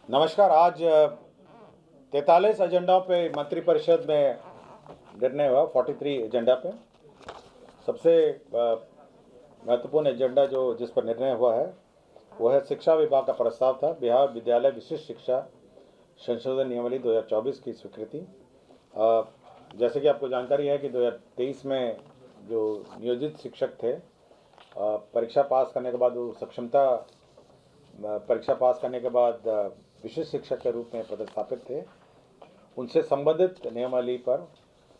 नमस्कार। आज 43 एजेंडा पे मंत्रिपरिषद में निर्णय हुआ। 43 एजेंडा पे सबसे महत्वपूर्ण एजेंडा जो जिस पर निर्णय हुआ है वो है शिक्षा विभाग का प्रस्ताव था। बिहार विद्यालय विशिष्ट शिक्षा संशोधन नियमावली 2024 की स्वीकृति। जैसे कि आपको जानकारी है कि 2023 में जो नियोजित शिक्षक थे, परीक्षा पास करने के बाद वो सक्षमता परीक्षा पास करने के बाद विशिष्ट शिक्षक के रूप में पदस्थापित थे, उनसे संबंधित नियमावली पर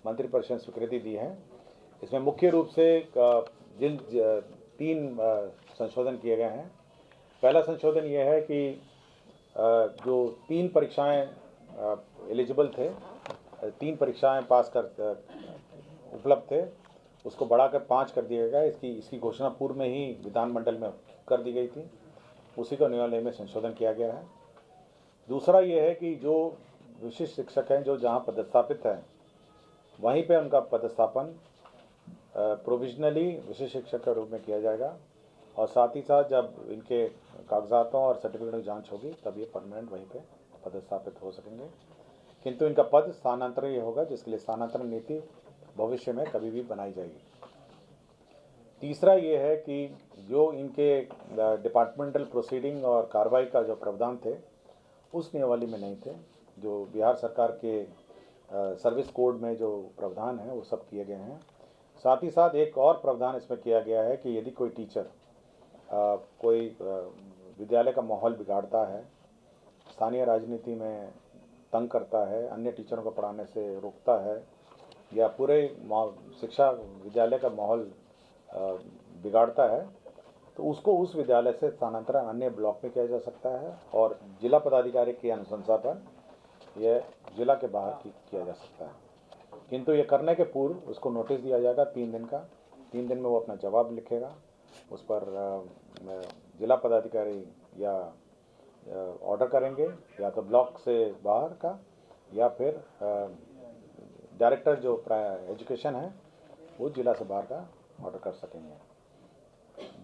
मंत्रिपरिषद स्वीकृति दी है। इसमें मुख्य रूप से जिन 3 संशोधन किए गए हैं। पहला संशोधन यह है कि जो 3 परीक्षाएं एलिजिबल थे, 3 परीक्षाएं पास कर उपलब्ध थे, उसको बढ़ाकर 5 कर दिया गया। इसकी घोषणा पूर्व में ही विधानमंडल में कर दी गई थी। उसी को नियमावली में संशोधन किया गया है। दूसरा ये है कि जो विशिष्ट शिक्षक हैं जो जहां पदस्थापित हैं वहीं पे उनका पदस्थापन प्रोविजनली विशिष्ट शिक्षक के रूप में किया जाएगा, और साथ ही साथ जब इनके कागजातों और सर्टिफिकेट की जांच होगी तब ये परमानेंट वहीं पे पदस्थापित हो सकेंगे। किंतु इनका पद स्थानांतरण ये होगा, जिसके लिए स्थानांतरण नीति भविष्य में कभी भी बनाई जाएगी। तीसरा ये है कि जो इनके डिपार्टमेंटल प्रोसीडिंग और कार्रवाई का जो प्रावधान थे उस नियमावली में नहीं थे। जो बिहार सरकार के सर्विस कोड में जो प्रावधान है वो सब किए गए हैं। साथ ही साथ एक और प्रावधान इसमें किया गया है कि यदि कोई टीचर कोई विद्यालय का माहौल बिगाड़ता है, स्थानीय राजनीति में तंग करता है, अन्य टीचरों को पढ़ाने से रोकता है, या पूरे शिक्षा विद्यालय का माहौल बिगाड़ता है, तो उसको उस विद्यालय से स्थानांतरण अन्य ब्लॉक में किया जा सकता है, और जिला पदाधिकारी की अनुशंसा पर यह जिला के बाहर किया जा सकता है। किंतु ये करने के पूर्व उसको नोटिस दिया जाएगा 3 दिन का। 3 दिन में वो अपना जवाब लिखेगा। उस पर जिला पदाधिकारी या ऑर्डर करेंगे, या तो ब्लॉक से बाहर का, या फिर डायरेक्टर जो एजुकेशन है वो जिला से बाहर का ऑर्डर कर सकेंगे।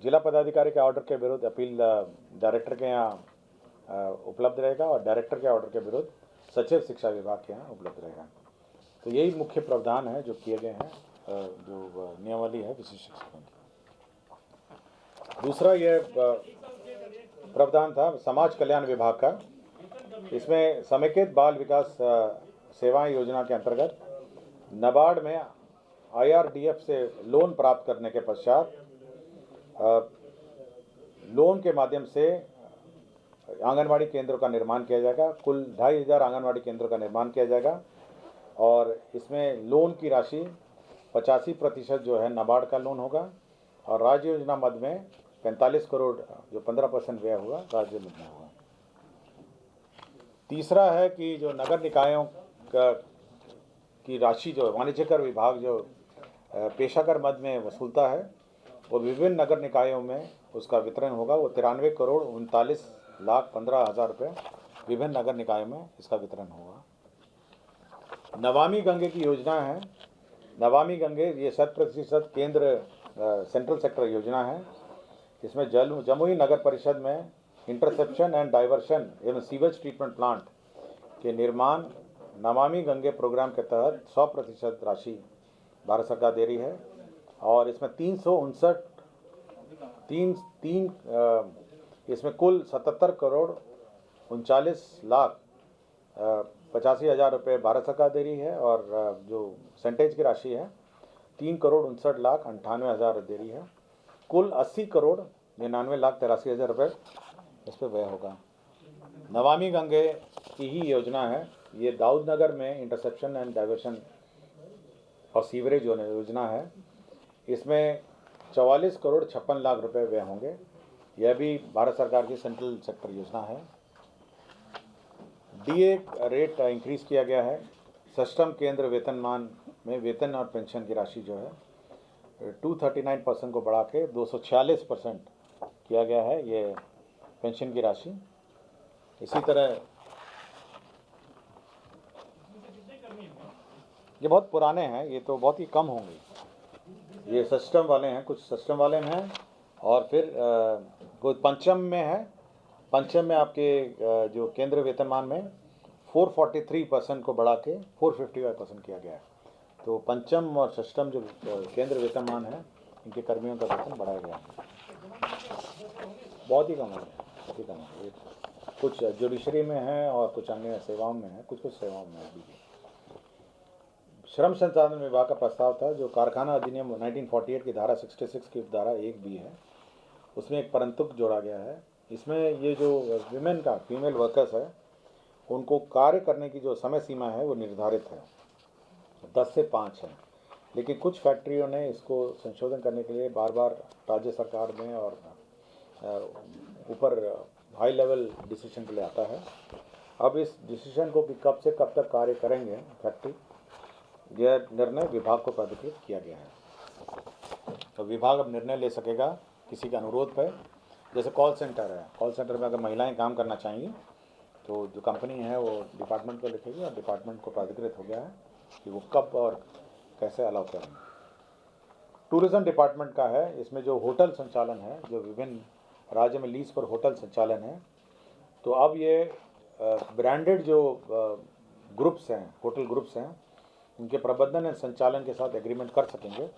जिला पदाधिकारी के ऑर्डर के विरुद्ध अपील डायरेक्टर के यहाँ उपलब्ध रहेगा, और डायरेक्टर के ऑर्डर के विरुद्ध सचिव शिक्षा विभाग के यहाँ उपलब्ध रहेगा। तो यही मुख्य प्रावधान है जो किए गए हैं, जो नियमावली है विशिष्ट शिक्षकों की। दूसरा यह प्रावधान था समाज कल्याण विभाग का। इसमें समेकित बाल विकास सेवाएं योजना के अंतर्गत नाबार्ड में IRDF से लोन प्राप्त करने के पश्चात लोन के माध्यम से आंगनवाड़ी केंद्रों का निर्माण किया जाएगा। कुल 2500 आंगनवाड़ी केंद्रों का निर्माण किया जाएगा, और इसमें लोन की राशि 85% जो है नाबार्ड का लोन होगा, और राज्य योजना मद में 45 करोड़ जो 15% व्यय होगा राज्य मद में होगा। तीसरा है कि जो नगर निकायों की राशि जो वाणिज्य कर विभाग जो पेशाकर मद में वसूलता है वो विभिन्न नगर निकायों में उसका वितरण होगा। वो 93,39,15,000 रुपये विभिन्न नगर निकायों में इसका वितरण होगा। नमामि गंगे की योजना है। नमामि गंगे ये 100% केंद्र सेंट्रल सेक्टर योजना है। इसमें जमुई नगर परिषद में इंटरसेप्शन एंड डाइवर्शन एवं सीवेज ट्रीटमेंट प्लांट के निर्माण नमामि गंगे प्रोग्राम के तहत 100% राशि भारत सरकार दे रही है, और इसमें 3 इसमें कुल 77 करोड़ 39,85,000 रुपये भारत सरकार दे रही है, और जो सेंटेज की राशि है 3,59,98,000 दे रही है। कुल 80 करोड़ 99,83,000 रुपये इस पर व्यय होगा। नमामि गंगे की ही योजना है। ये दाऊद नगर में इंटरसेप्शन एंड डाइवर्शन और सीवरेज योजना है। इसमें 44 करोड़ 56 लाख रुपए व्यय होंगे। यह भी भारत सरकार की सेंट्रल सेक्टर योजना है। DA रेट इंक्रीज किया गया है। सष्टम केंद्र वेतनमान में वेतन और पेंशन की राशि जो है 239% को बढ़ा के 246% किया गया है ये पेंशन की राशि। इसी तरह ये बहुत पुराने हैं, ये तो बहुत ही कम होंगे। ये सिस्टम वाले हैं, कुछ सिस्टम वाले में हैं, और फिर कोई पंचम में है, पंचम में आपके जो केंद्र वेतनमान में 443% को बढ़ा के 455% किया गया है। तो पंचम और षष्ठम जो केंद्र वेतनमान है, इनके कर्मियों का वेतन बढ़ाया गया है। बहुत ही कम है, बहुत ही कम है। कुछ जुडिशरी में है और कुछ अन्य सेवाओं में है, कुछ सेवाओं में अभी भी। श्रम संसाधन विभाग का प्रस्ताव था, जो कारखाना अधिनियम 1948 की धारा 66 की धारा 1B है, उसमें एक परंतुक जोड़ा गया है। इसमें ये जो विमेन का फीमेल वर्कर्स है, उनको कार्य करने की जो समय सीमा है वो निर्धारित है, 10 से 5 है। लेकिन कुछ फैक्ट्रियों ने इसको संशोधन करने के लिए बार बार राज्य सरकार में और ऊपर हाई लेवल डिसीजन के लिए आता है। अब इस डिसीजन को कि कब से कब तक कार्य करेंगे फैक्ट्री, यह निर्णय विभाग को प्राधिकृत किया गया है। तो विभाग अब निर्णय ले सकेगा किसी के अनुरोध पर। जैसे कॉल सेंटर है, कॉल सेंटर में अगर महिलाएं काम करना चाहिए तो जो कंपनी है वो डिपार्टमेंट को लिखेगी और डिपार्टमेंट को प्राधिकृत हो गया है कि वो कब और कैसे अलाउ करेंगे। टूरिज्म डिपार्टमेंट का है, इसमें जो होटल संचालन है, जो विभिन्न राज्य में लीज पर होटल संचालन है, तो अब ये ब्रांडेड जो ग्रुप्स हैं, होटल ग्रुप्स हैं, उनके प्रबंधन और संचालन के साथ एग्रीमेंट कर सकेंगे।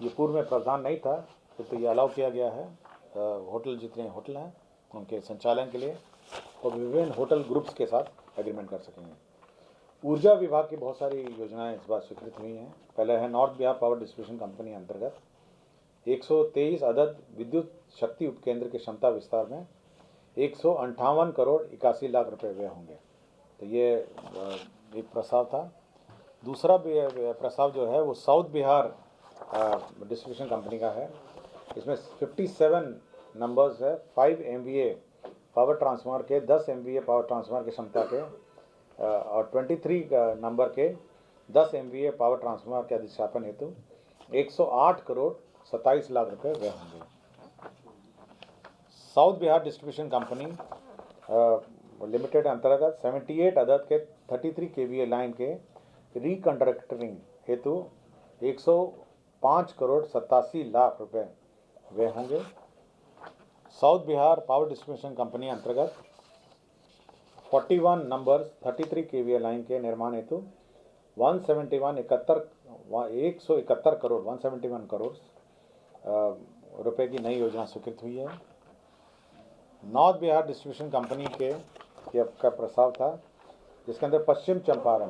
ये पूर्व में प्रावधान नहीं था, तो ये अलाउ किया गया है। होटल जितने होटल हैं उनके संचालन के लिए और विभिन्न होटल ग्रुप्स के साथ एग्रीमेंट कर सकेंगे। ऊर्जा विभाग की बहुत सारी योजनाएं इस बार स्वीकृत हुई हैं। पहले है north Bihar power distribution company अंतर्गत 123 अदद विद्युत शक्ति उपकेंद्र की क्षमता विस्तार में 158 करोड़ 81 लाख रुपए व्यय होंगे। तो ये एक प्रस्ताव था। दूसरा प्रस्ताव जो है वो साउथ बिहार डिस्ट्रीब्यूशन कंपनी का है। इसमें 57 नंबर्स है, 5 MVA पावर ट्रांसफार्मर के, 10 MVA पावर ट्रांसफार्मर की क्षमता के और 23 नंबर के 10 MVA पावर ट्रांसफार्मर के अधिष्ठापन हेतु 108 करोड़ 27 लाख रुपए व्यय होंगे। South Bihar distribution company limited अंतर्गत 78 अदद के 33 KVA लाइन के रिकंडक्टरिंग हेतु 105 करोड़ 87 लाख रुपए व्यय होंगे। South Bihar power distribution company अंतर्गत 41 नंबर्स 33 KVA लाइन के निर्माण हेतु 171 करोड़ रुपए की नई योजना स्वीकृत हुई है। नॉर्थ बिहार डिस्ट्रीब्यूशन कंपनी का प्रस्ताव था, जिसके अंदर पश्चिम चंपारण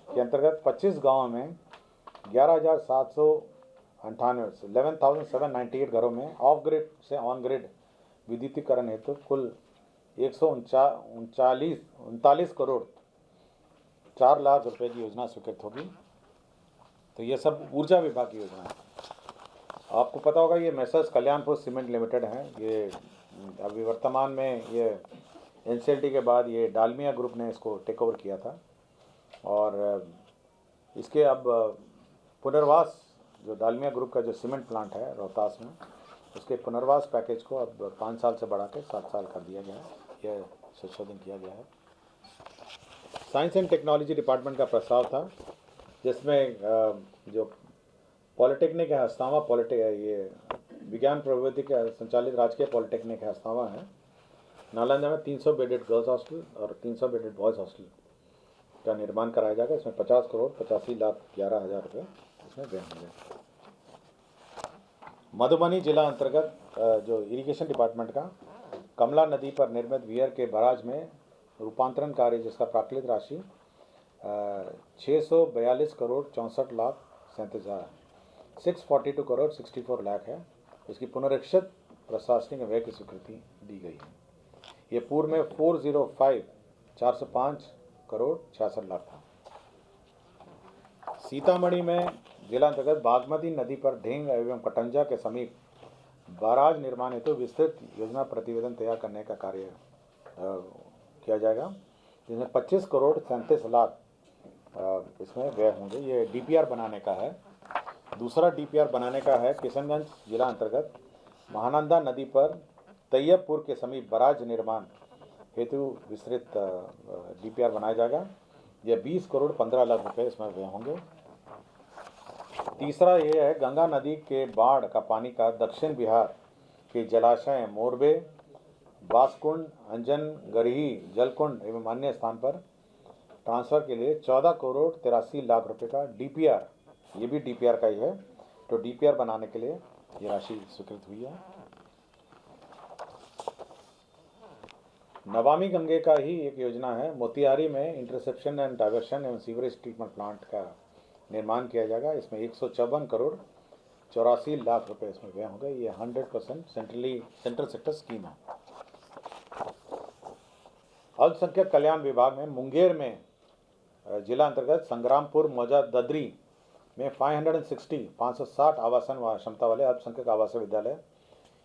के अंतर्गत 25 गाँव में 11,798 घरों में ऑफ ग्रिड से ऑन ग्रिड विद्युतीकरण हेतु कुल 139 करोड़ 4 लाख रुपए की योजना स्वीकृत होगी। तो ये सब ऊर्जा विभाग की योजना है। आपको पता होगा ये मैसर्स कल्याणपुर सीमेंट लिमिटेड है। ये अभी वर्तमान में ये NCLT के बाद ये डालमिया ग्रुप ने इसको टेक ओवर किया था और इसके अब पुनर्वास, जो डालमिया ग्रुप का जो सीमेंट प्लांट है रोहतास में, उसके पुनर्वास पैकेज को अब 5 साल से बढ़ा के 7 साल कर दिया गया है। यह संशोधन किया गया है। साइंस एंड टेक्नोलॉजी डिपार्टमेंट का प्रस्ताव था, जिसमें जो पॉलिटेक्निक है हस्तावा, ये विज्ञान प्रौद्योगिकी के संचालित राजकीय पॉलिटेक्निक है हस्तावा है, नालंदा में 300 बेडेड गर्ल्स हॉस्टल और 300 बेडेड बॉयज़ हॉस्टल का निर्माण कराया जाएगा। इसमें 50 करोड़ 85 लाख 11 हज़ार रुपये इसमें व्यय होंगे। मधुबनी जिला अंतर्गत जो इरिगेशन डिपार्टमेंट का कमला नदी पर निर्मित वियर के बराज में रूपांतरण कार्य, जिसका प्राकृतिक राशि 642 करोड़ 64 लाख 37 हज़ार 642 करोड़ 64 लाख है। इसकी पुनरीक्षित प्रशासनिक व्यय की स्वीकृति दी गई है। ये पूर्व में 405 करोड़ 66 लाख था। सीतामढ़ी में जिला अंतर्गत बागमती नदी पर ढेंग एवं कटंजा के समीप बाराज निर्माण हेतु विस्तृत योजना प्रतिवेदन तैयार करने का कार्य किया जाएगा, जिसमें 25 करोड़ 37 लाख इसमें व्यय होंगे। ये DPR बनाने का है। दूसरा DPR बनाने का है किशनगंज जिला अंतर्गत महानंदा नदी पर तैयबपुर के समीप बराज निर्माण हेतु विस्तृत DPR बनाया जाएगा। यह 20 करोड़ 15 लाख रुपए इसमें व्यय होंगे। तीसरा ये है गंगा नदी के बाढ़ का पानी का दक्षिण बिहार के जलाशय मोरबे, बासकुंड, अंजन, गरही, जलकुंड एवं अन्य स्थान पर ट्रांसफर के लिए 14 करोड़ 83 लाख रुपए का डीपीआर, ये भी डीपीआर का ही है, तो डीपीआर बनाने के लिए ये राशि स्वीकृत हुई है। नमामि गंगे का ही एक योजना है, मोतिहारी में इंटरसेप्शन एंड डाइवर्शन एवं सीवरेज ट्रीटमेंट प्लांट का निर्माण किया जाएगा। इसमें 154 करोड़ 84 लाख रुपए इसमें व्यय होंगे। ये 100% सेंट्रल सेक्टर स्कीम है। अल्पसंख्यक कल्याण विभाग में मुंगेर में जिला अंतर्गत संग्रामपुर, मौजा, ददरी में 560 आवासन व क्षमता वाले अल्पसंख्यक आवासीय विद्यालय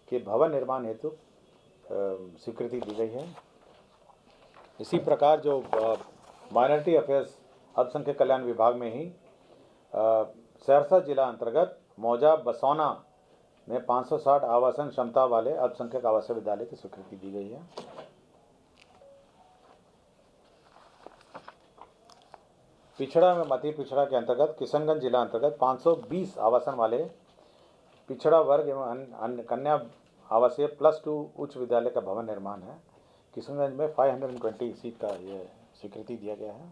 के भवन निर्माण हेतु स्वीकृति दी गई है। इसी प्रकार जो माइनॉरिटी अफेयर्स अल्पसंख्यक कल्याण विभाग में ही सहरसा जिला अंतर्गत मौजा, बसौना में 560 आवासन क्षमता वाले अल्पसंख्यक आवासीय विद्यालय की स्वीकृति दी गई है। पिछड़ा में मध्य पिछड़ा के अंतर्गत किशनगंज जिला अंतर्गत 520 आवासन वाले पिछड़ा वर्ग एवं कन्या आवासीय +2 उच्च विद्यालय का भवन निर्माण है। किशनगंज में 520 सीट का ये स्वीकृति दिया गया है।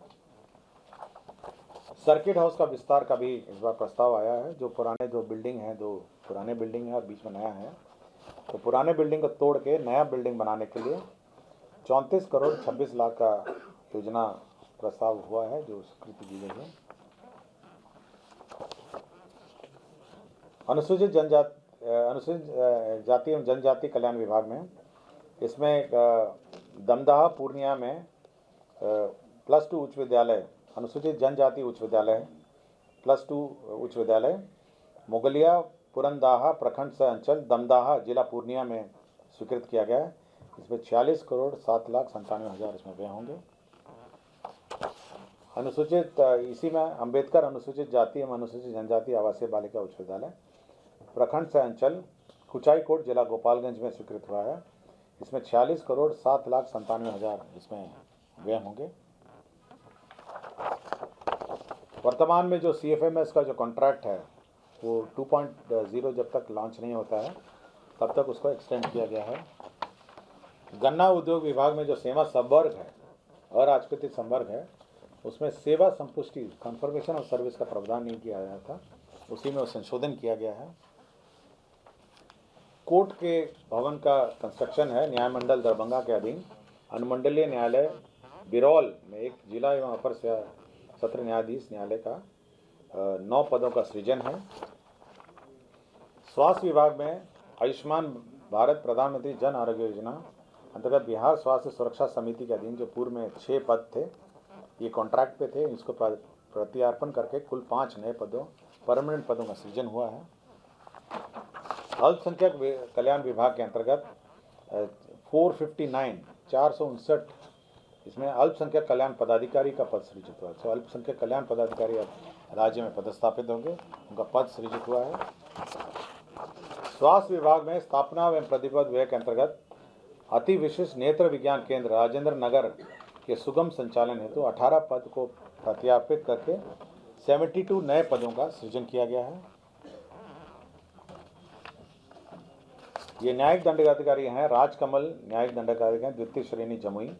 सर्किट हाउस का विस्तार का भी इस बार प्रस्ताव आया है। जो पुराने दो बिल्डिंग हैं, दो पुराने बिल्डिंग है और बीच में नया है, तो पुराने बिल्डिंग को तोड़ के नया बिल्डिंग बनाने के लिए 34 करोड़ 26 लाख का योजना प्रस्ताव हुआ है, जो स्वीकृति दी गई है। अनुसूचित जाति एवं जनजाति कल्याण विभाग में इसमें दमदाहा पूर्णिया में +2 उच्च विद्यालय, अनुसूचित जनजाति उच्च विद्यालय +2 उच्च विद्यालय, मुगलिया पुरंदाहा प्रखंड सह अंचल दमदाहा जिला पूर्णिया में स्वीकृत किया गया है। इसमें 46 करोड़ 7 लाख 97 हज़ार इसमें व्यय होंगे। अनुसूचित इसी में अंबेडकर अनुसूचित जाति एवं अनुसूचित जनजाति आवासीय बालिका उच्च विद्यालय प्रखंड सह अंचल कुचाईकोट जिला गोपालगंज में स्वीकृत हुआ है। इसमें 46 करोड़ 7 लाख 97 हज़ार इसमें व्यय होंगे। वर्तमान में जो CFMS का जो कॉन्ट्रैक्ट है वो 2.0 जब तक लॉन्च नहीं होता है तब तक उसको एक्सटेंड किया गया है। गन्ना उद्योग विभाग में जो सेवा संवर्ग है और राजपत्रित संवर्ग है, उसमें सेवा संपुष्टि कन्फर्मेशन ऑफ सर्विस का प्रावधान नहीं किया गया था, उसी में संशोधन किया गया है। कोर्ट के भवन का कंस्ट्रक्शन है न्याय मंडल दरभंगा के अधीन अनुमंडलीय न्यायालय बिरौल में एक जिला एवं अपर सत्र न्यायाधीश न्यायालय का 9 पदों का सृजन है। स्वास्थ्य विभाग में आयुष्मान भारत प्रधानमंत्री जन आरोग्य योजना अंतर्गत बिहार स्वास्थ्य सुरक्षा समिति के अधीन जो पूर्व में 6 पद थे, ये कॉन्ट्रैक्ट पे थे, इसको प्रत्यार्पण करके कुल 5 नए पदों परमानेंट पदों का सृजन हुआ है। अल्पसंख्यक कल्याण विभाग के अंतर्गत 459 इसमें अल्पसंख्यक कल्याण पदाधिकारी का पद सृजित हुआ है। तो अल्पसंख्यक कल्याण पदाधिकारी अब राज्य में पदस्थापित होंगे, उनका पद सृजित हुआ है। स्वास्थ्य विभाग में स्थापना एवं प्रतिपद व्यय के अंतर्गत अति विशिष्ट नेत्र विज्ञान केंद्र राजेंद्र नगर के सुगम संचालन हेतु 18 पद को प्रत्यार्पित करके 72 नए पदों का सृजन किया गया है। ये न्यायिक दंडाधिकारी हैं राजकमल न्यायिक दंडाधिकारी हैं द्वितीय श्रेणी जमुई,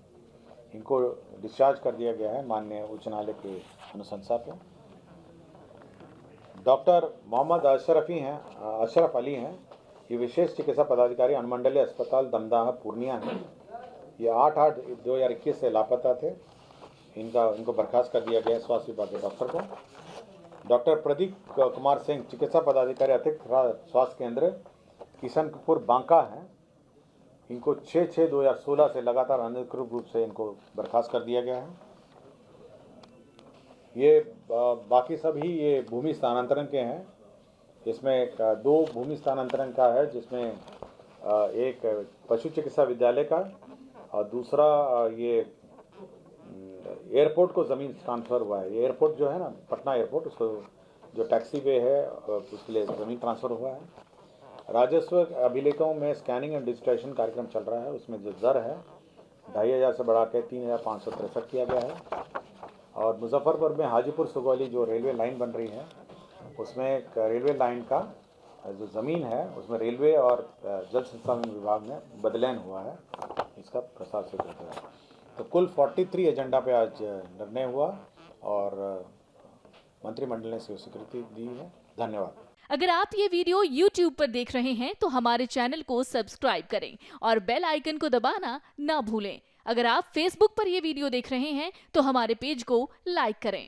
इनको डिस्चार्ज कर दिया गया है माननीय उच्च न्यायालय के अनुशंसा पर। डॉक्टर मोहम्मद अशरफ अली हैं, ये विशेष चिकित्सा पदाधिकारी अनुमंडलीय अस्पताल दमदाहा पूर्णिया है। ये 8/8/2021 से लापता थे, इनको बर्खास्त कर दिया गया स्वास्थ्य विभाग के डॉक्टर को। डॉक्टर प्रदीप कुमार सिंह चिकित्सा पदाधिकारी अतिरिक्त स्वास्थ्य केंद्र किशनपुर बांका हैं, इनको 6/6/2016 से लगातार अनधिकृत रूप से इनको बर्खास्त कर दिया गया है। ये बाकी सभी ये भूमि स्थानांतरण के हैं। इसमें 2 भूमि स्थानांतरण का है, जिसमें एक पशु चिकित्सा विद्यालय का और दूसरा ये एयरपोर्ट को ज़मीन ट्रांसफ़र हुआ है। ये एयरपोर्ट जो है ना पटना एयरपोर्ट, उसको जो टैक्सी वे है उसके लिए ज़मीन ट्रांसफ़र हुआ है। राजस्व अभिलेखों में स्कैनिंग एंड डिजिटाइजेशन कार्यक्रम चल रहा है, उसमें जो दर है 2500 से बढ़ा के 3563 किया गया है। और मुजफ्फरपुर में हाजीपुर सुगौली जो रेलवे लाइन बन रही है, उसमें एक रेलवे लाइन का जो ज़मीन है उसमें रेलवे और जल संसाधन विभाग में बदलाव हुआ है। इसका प्रसार से करते हैं। तो कुल 43 एजेंडा पे आज निर्णय हुआ और मंत्रिमंडल ने स्वीकृति दी है। धन्यवाद। अगर आप ये वीडियो YouTube पर देख रहे हैं तो हमारे चैनल को सब्सक्राइब करें और बेल आइकन को दबाना ना भूलें। अगर आप Facebook पर ये वीडियो देख रहे हैं तो हमारे पेज को लाइक करें।